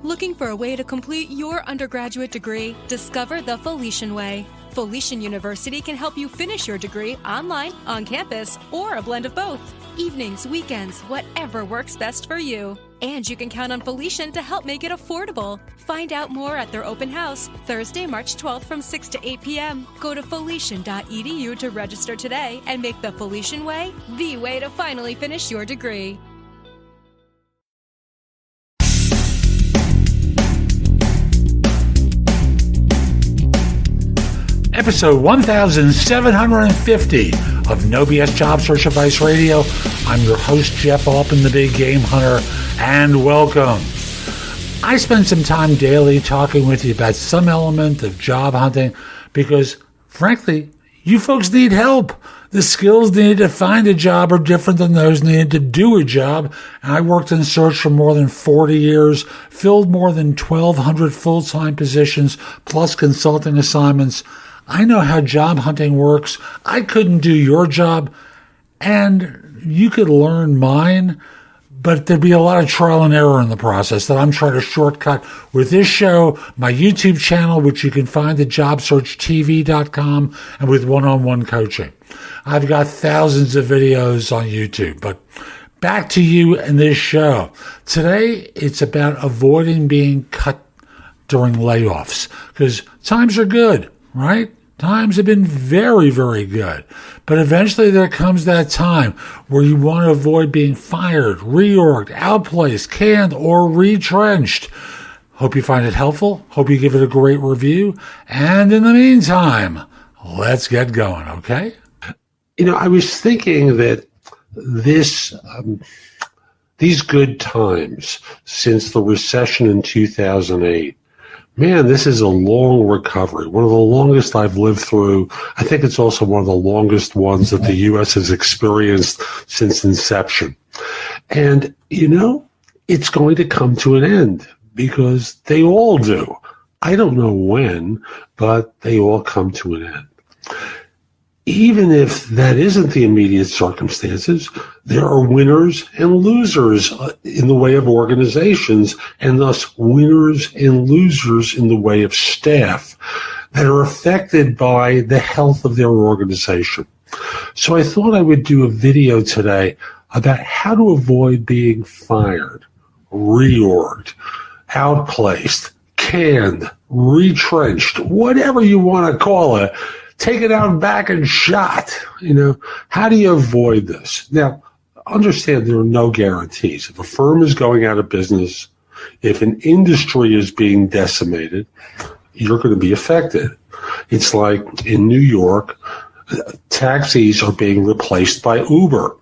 Looking for a way to complete your undergraduate degree? Discover the Felician Way. Felician University can help you finish your degree online, on campus, or a blend of both. Evenings, weekends, whatever works best for you. And you can count on Felician to help make it affordable. Find out more at their open house, Thursday, March 12th from 6 to 8 p.m. Go to felician.edu to register today and make the Felician Way the way to finally finish your degree. Episode 1750 of No BS Job Search Advice Radio. I'm your host, Jeff Altman, the Big Game Hunter, and welcome. I spend some time daily talking with you about some element of job hunting because, frankly, you folks need help. The skills needed to find a job are different than those needed to do a job. And I worked in search for more than 40 years, filled more than 1,200 full-time positions, plus consulting assignments. I know how job hunting works. I couldn't do your job, and you could learn mine, but there'd be a lot of trial and error in the process that I'm trying to shortcut with this show, my YouTube channel, which you can find at jobsearchtv.com, and with one-on-one coaching. I've got thousands of videos on YouTube, but back to you in this show. Today, it's about avoiding being cut during layoffs, because times are good, right? Times have been very, very good. But eventually there comes that time where you want to avoid being fired, reorged, outplaced, canned, or retrenched. Hope you find it helpful. Hope you give it a great review. And in the meantime, let's get going, okay? You know, I was thinking that these good times since the recession in 2008, man, this is a long recovery, one of the longest I've lived through. I think it's also one of the longest ones that the U.S. has experienced since inception. And, you know, it's going to come to an end because they all do. I don't know when, but they all come to an end. Even if that isn't the immediate circumstances, there are winners and losers in the way of organizations, and thus winners and losers in the way of staff that are affected by the health of their organization. So I thought I would do a video today about how to avoid being fired, reorged, outplaced, canned, retrenched, whatever you want to call it. Taken out back and shot. You know, how do you avoid this? Now, understand there are no guarantees. If a firm is going out of business, if an industry is being decimated, you're going to be affected. It's like in New York, taxis are being replaced by Uber,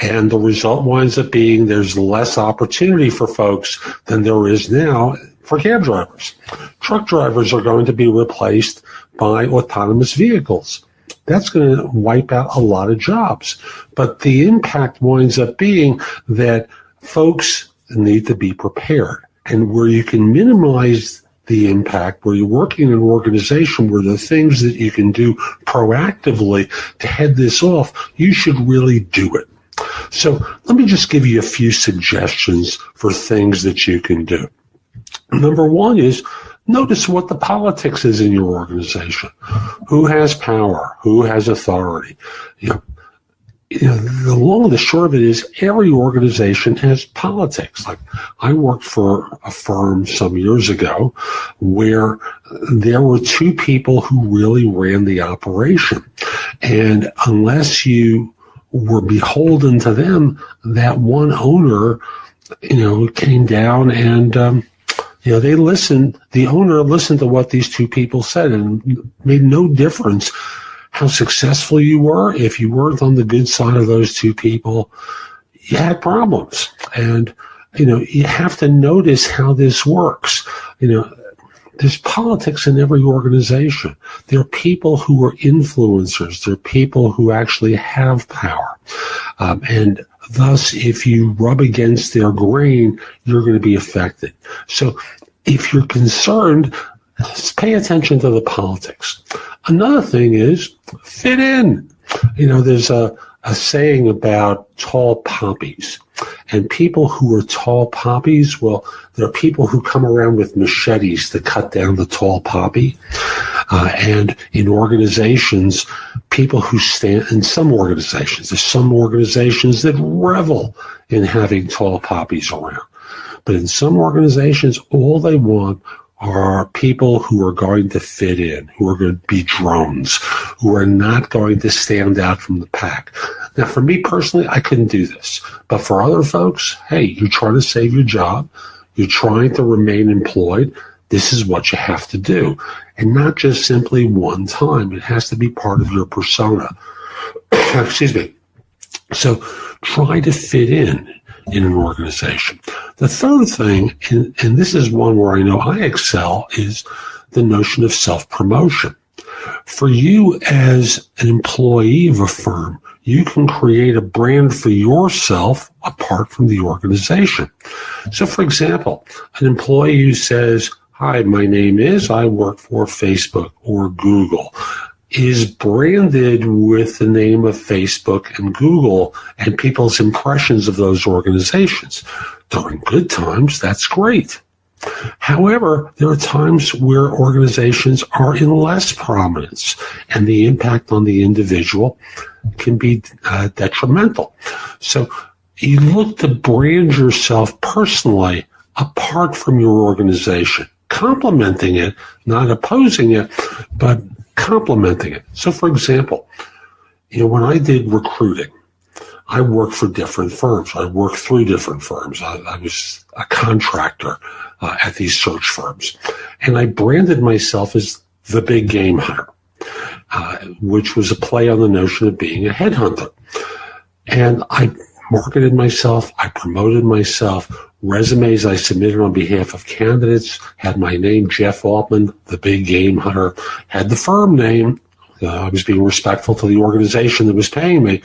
and the result winds up being there's less opportunity for folks than there is now for cab drivers. Truck drivers are going to be replaced by autonomous vehicles. That's going to wipe out a lot of jobs. But the impact winds up being that folks need to be prepared. And where you can minimize the impact, where you're working in an organization where the things that you can do proactively to head this off, you should really do it. So let me just give you a few suggestions for things that you can do. Number one is notice what the politics is in your organization. Who has power? Who has authority? You know, the long and the short of it is every organization has politics. Like I worked for a firm some years ago where there were two people who really ran the operation. And unless you were beholden to them, that one owner, you know, came down and, you know, the owner listened to what these two people said, and made no difference how successful you were. If you weren't on the good side of those two people, you had problems. And, you know, you have to notice how this works. You know, there's politics in every organization. There are people who are influencers. There are people who actually have power. And thus, if you rub against their grain, you're going to be affected. So if you're concerned, pay attention to the politics. Another thing is fit in. You know, there's a saying about tall poppies. And people who are tall poppies, well, there are people who come around with machetes to cut down the tall poppy. And in organizations, people who stand, in some organizations, there's some organizations that revel in having tall poppies around. But in some organizations, all they want are people who are going to fit in, who are going to be drones, who are not going to stand out from the pack. Now, for me personally, I couldn't do this. But for other folks, hey, you're trying to save your job. You're trying to remain employed. This is what you have to do. And not just simply one time. It has to be part of your persona. Excuse me. So try to fit in an organization. The third thing, and this is one where I know I excel, is the notion of self-promotion. For you as an employee of a firm, you can create a brand for yourself apart from the organization. So, for example, an employee who says, "Hi, my name is, I work for Facebook or Google," is branded with the name of Facebook and Google and people's impressions of those organizations. During good times, that's great. However, there are times where organizations are in less prominence and the impact on the individual can be detrimental. So you look to brand yourself personally apart from your organization, complementing it, not opposing it, but complementing it. So, for example, when I did recruiting, I worked for different firms. I worked through different firms. I was a contractor at these search firms. And I branded myself as the big game hunter, which was a play on the notion of being a headhunter. And I marketed myself. I promoted myself. Resumes I submitted on behalf of candidates had my name, Jeff Altman, the big game hunter, had the firm name. I was being respectful to the organization that was paying me,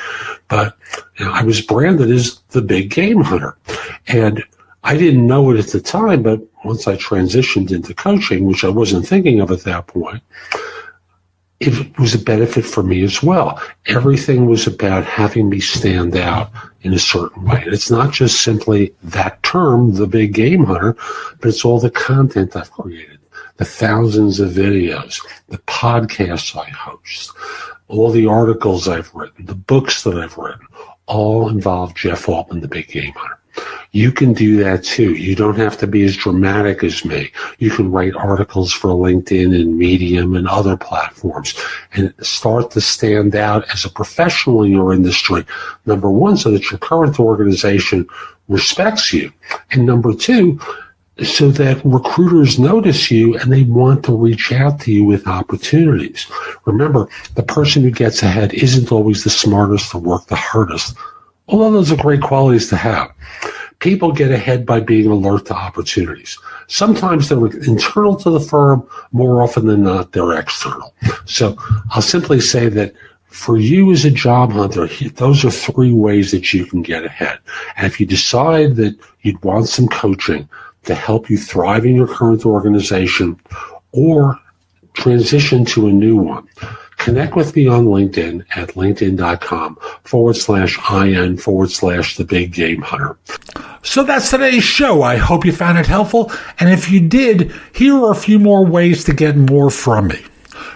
but I was branded as the big game hunter. And I didn't know it at the time, but once I transitioned into coaching, which I wasn't thinking of at that point, it was a benefit for me as well. Everything was about having me stand out in a certain way. And it's not just simply that term, the big game hunter, but it's all the content I've created, the thousands of videos, the podcasts I host, all the articles I've written, the books that I've written, all involve Jeff Altman, the big game hunter. You can do that too. You don't have to be as dramatic as me. You can write articles for LinkedIn and Medium and other platforms and start to stand out as a professional in your industry. Number one, so that your current organization respects you. And number two, so that recruiters notice you and they want to reach out to you with opportunities. Remember, the person who gets ahead isn't always the smartest or work the hardest, although those are great qualities to have. People get ahead by being alert to opportunities. Sometimes they're internal to the firm. More often than not, they're external. So I'll simply say that for you as a job hunter, those are three ways that you can get ahead. And if you decide that you'd want some coaching to help you thrive in your current organization or transition to a new one, connect with me on LinkedIn at linkedin.com/IN/the big game hunter. So that's today's show. I hope you found it helpful. And if you did, here are a few more ways to get more from me.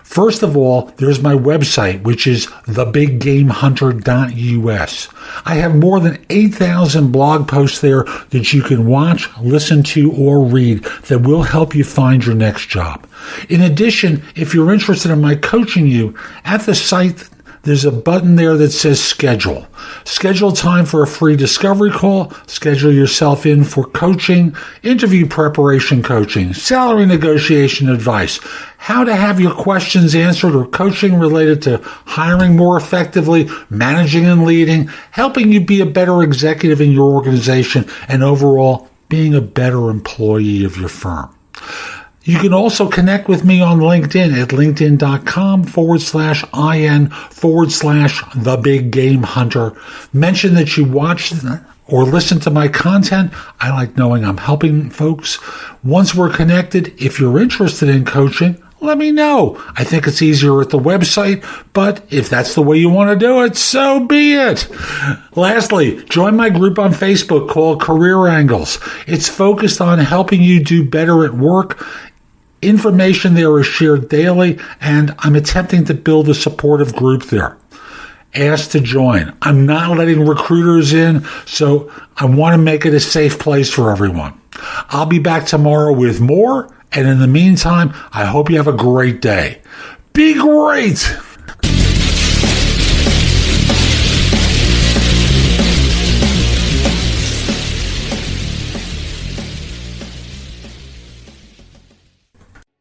First of all, there's my website, which is thebiggamehunter.us. I have more than 8,000 blog posts there that you can watch, listen to, or read that will help you find your next job. In addition, if you're interested in my coaching you, at the site, there's a button there that says schedule. Schedule time for a free discovery call. Schedule yourself in for coaching, interview preparation coaching, salary negotiation advice, how to have your questions answered, or coaching related to hiring more effectively, managing and leading, helping you be a better executive in your organization, and overall being a better employee of your firm. You can also connect with me on LinkedIn at linkedin.com/IN/the big game hunter. Mention that you watched or listen to my content. I like knowing I'm helping folks. Once we're connected, if you're interested in coaching, let me know. I think it's easier at the website, but if that's the way you want to do it, so be it. Lastly, join my group on Facebook called Career Angles. It's focused on helping you do better at work. Information there is shared daily, and I'm attempting to build a supportive group there. Ask to join. I'm not letting recruiters in, so I want to make it a safe place for everyone. I'll be back tomorrow with more, and in the meantime, I hope you have a great day. Be great!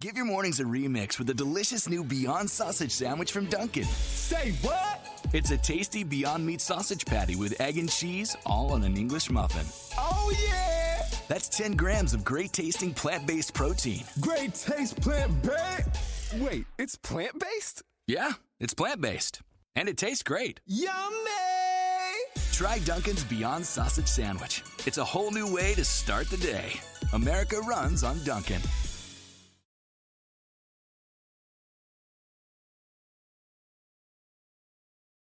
Give your mornings a remix with a delicious new Beyond Sausage Sandwich from Dunkin'. Say what? It's a tasty Beyond Meat sausage patty with egg and cheese, all on an English muffin. Oh, yeah! That's 10 grams of great-tasting plant-based protein. Great taste plant-based? Wait, it's plant-based? Yeah, it's plant-based. And it tastes great. Yummy! Try Dunkin's Beyond Sausage Sandwich. It's a whole new way to start the day. America runs on Dunkin'.